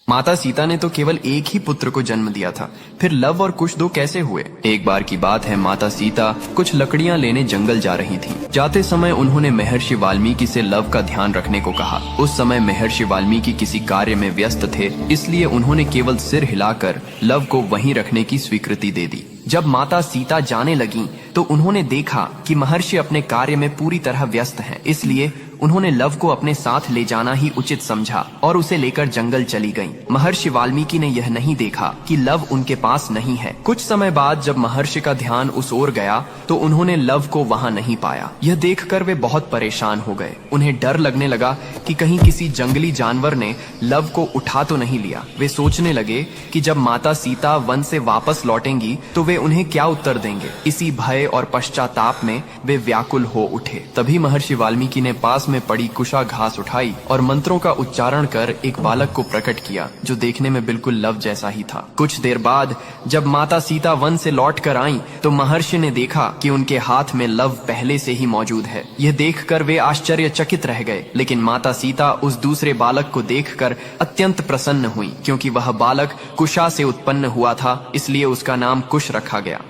माता सीता ने तो केवल एक ही पुत्र को जन्म दिया था, फिर लव और कुश दो कैसे हुए? एक बार की बात है, माता सीता कुछ लकड़ियां लेने जंगल जा रही थीं। जाते समय उन्होंने महर्षि वाल्मीकि से लव का ध्यान रखने को कहा। उस समय महर्षि वाल्मीकि किसी कार्य में व्यस्त थे, इसलिए उन्होंने केवल सिर हिलाकर लव को वहीं रखने की स्वीकृति दे दी। जब माता सीता जाने लगीं, तो उन्होंने देखा कि महर्षि अपने कार्य में पूरी तरह व्यस्त हैं, इसलिए उन्होंने लव को अपने साथ ले जाना ही उचित समझा और उसे लेकर जंगल चली गईं। महर्षि वाल्मीकि ने यह नहीं देखा कि लव उनके पास नहीं है। कुछ समय बाद जब महर्षि का ध्यान उस ओर गया, तो उन्होंने लव को वहां नहीं पाया। यह देखकर वे बहुत परेशान हो गए। उन्हें डर लगने लगा कि कहीं किसी जंगली जानवर ने लव को उठा तो नहीं लिया। वे सोचने लगे कि जब माता सीता वन से वापस लौटेंगी तो वे उन्हें क्या उत्तर देंगे। इसी भय और पश्चाताप में वे व्याकुल हो उठे। तभी महर्षि वाल्मीकि ने पास में पड़ी कुशा घास उठाई और मंत्रों का उच्चारण कर एक बालक को प्रकट किया, जो देखने में बिल्कुल लव जैसा ही था। कुछ देर बाद जब माता सीता वन से लौट कर आईं, तो महर्षि ने देखा कि उनके हाथ में लव पहले से ही मौजूद है। यह देखकर वे आश्चर्यचकित रह गए, लेकिन माता सीता उस दूसरे बालक को देखकर अत्यंत प्रसन्न हुई, क्योंकि वह बालक कुशा से उत्पन्न हुआ था, इसलिए उसका नाम कुश रखा गया।